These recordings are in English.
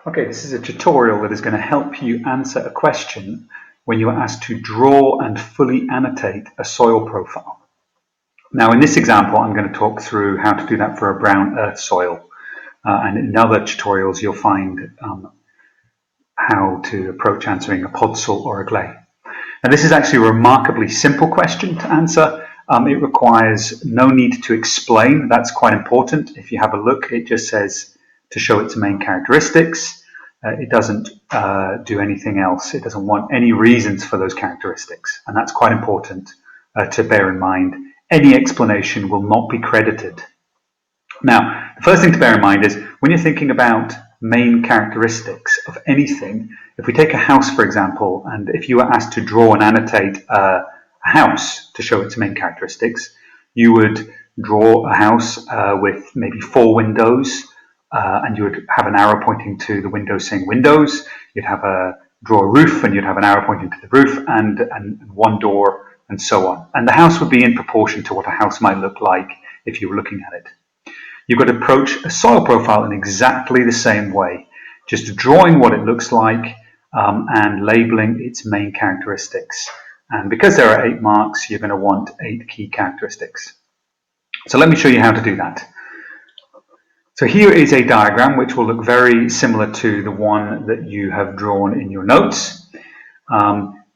Okay, this is a tutorial that is going to help you answer a question when you are asked to draw and fully annotate a soil profile. Now in this example I'm going to talk through how to do that for a brown earth soil, and in other tutorials you'll find how to approach answering a podzol or a gley. Now this is actually a remarkably simple question to answer. It requires no need to explain. That's quite important. If you have a look, it just says to show its main characteristics. It doesn't do anything else. It doesn't want any reasons for those characteristics, and that's quite important to bear in mind. Any explanation will not be credited. Now, the first thing to bear in mind is when you're thinking about main characteristics of anything, if we take a house, for example, and if you were asked to draw and annotate a house to show its main characteristics, you would draw a house with maybe 4 windows, and you would have an arrow pointing to the windows saying windows. You'd have draw a roof, and you'd have an arrow pointing to the roof, and 1 door, and so on. And the house would be in proportion to what a house might look like if you were looking at it. You've got to approach a soil profile in exactly the same way, just drawing what it looks like and labeling its main characteristics. And because there are 8 marks, you're going to want 8 key characteristics. So let me show you how to do that. So here is a diagram which will look very similar to the one that you have drawn in your notes.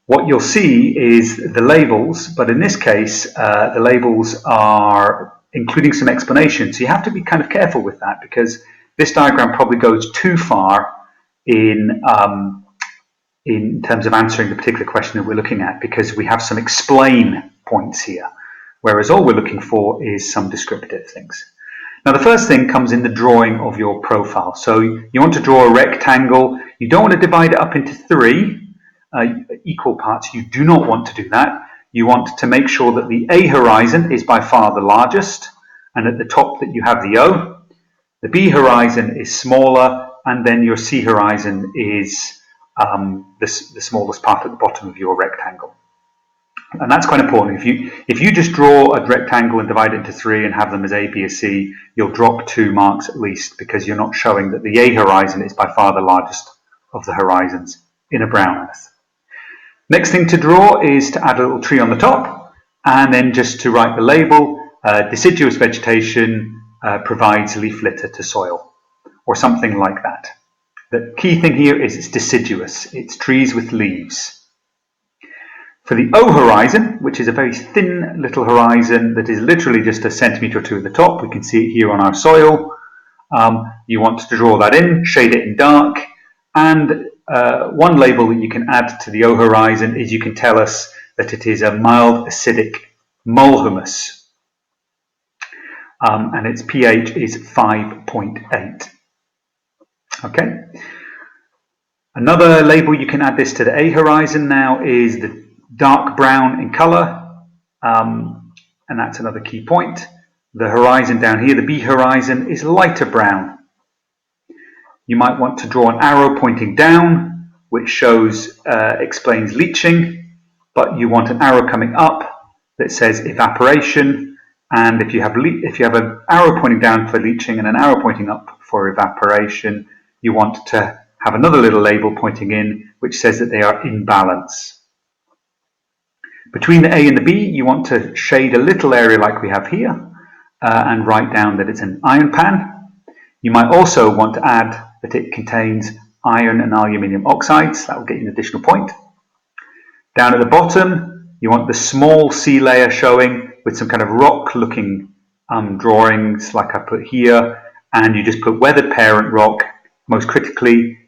What you'll see is the labels, but in this case the labels are including some explanation. So you have to be kind of careful with that, because this diagram probably goes too far in terms of answering the particular question that we're looking at, because we have some explain points here, whereas all we're looking for is some descriptive things. Now the first thing comes in the drawing of your profile. So you want to draw a rectangle. You don't want to divide it up into 3 equal parts. You do not want to do that. You want to make sure that the A horizon is by far the largest, and at the top that you have the O. The B horizon is smaller, and then your C horizon is the smallest part at the bottom of your rectangle. And that's quite important. If you just draw a rectangle and divide it into 3 and have them as A, B, or C, you'll drop 2 marks at least, because you're not showing that the A horizon is by far the largest of the horizons in a brown earth. Next thing to draw is to add a little tree on the top, and then just to write the label, deciduous vegetation provides leaf litter to soil, or something like that. The key thing here is it's deciduous, it's trees with leaves. For the O horizon, which is a very thin little horizon that is literally just a centimetre or 2 at the top, we can see it here on our soil. You want to draw that in, shade it in dark, and one label that you can add to the O horizon is you can tell us that it is a mild acidic mole humus, and its pH is 5.8. Okay. Another label you can add this to the A horizon now is the dark brown in colour, and that's another key point. The horizon down here, the B horizon, is lighter brown. You might want to draw an arrow pointing down, which shows explains leaching, but you want an arrow coming up that says evaporation. And if you have an arrow pointing down for leaching and an arrow pointing up for evaporation, you want to have another little label pointing in which says that they are in balance. Between the A and the B, you want to shade a little area like we have here and write down that it's an iron pan. You might also want to add that it contains iron and aluminium oxides. That will get you an additional point. Down at the bottom, you want the small C layer showing with some kind of rock looking drawings like I put here, and you just put weathered parent rock, most critically,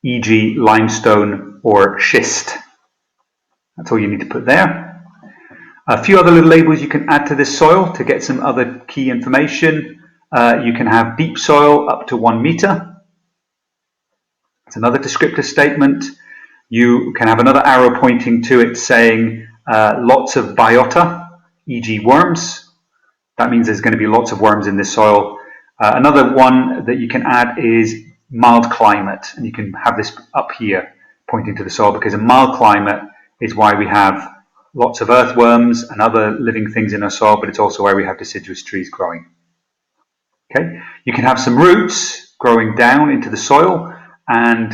e.g. limestone or schist. That's all you need to put there. A few other little labels you can add to this soil to get some other key information. You can have deep soil up to 1 metre. That's another descriptive statement. You can have another arrow pointing to it saying lots of biota, e.g. worms. That means there's going to be lots of worms in this soil. Another one that you can add is mild climate, and you can have this up here pointing to the soil, because a mild climate is why we have lots of earthworms and other living things in our soil, but it's also where we have deciduous trees growing. Okay, you can have some roots growing down into the soil, and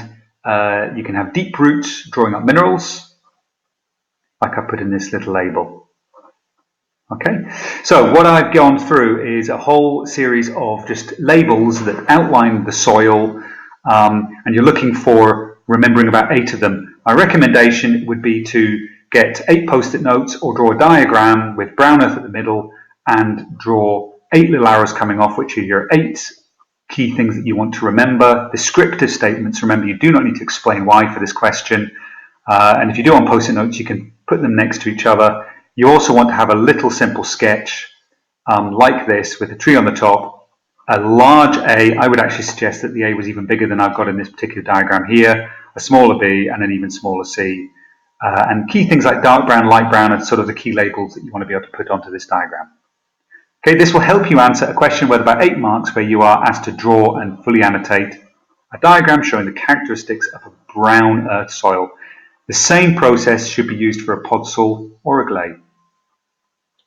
you can have deep roots drawing up minerals, like I put in this little label. Okay, so what I've gone through is a whole series of just labels that outline the soil, and you're looking for remembering about 8 of them. My recommendation would be to get 8 post-it notes or draw a diagram with brown earth at the middle and draw 8 little arrows coming off, which are your 8 key things that you want to remember. Descriptive statements, remember you do not need to explain why for this question. And if you do on post-it notes, you can put them next to each other. You also want to have a little simple sketch like this with a tree on the top, a large A. I would actually suggest that the A was even bigger than I've got in this particular diagram here, a smaller B, and an even smaller C. And key things like dark brown, light brown are sort of the key labels that you want to be able to put onto this diagram. Okay, this will help you answer a question worth about 8 marks where you are asked to draw and fully annotate a diagram showing the characteristics of a brown earth soil. The same process should be used for a podzol or a gley.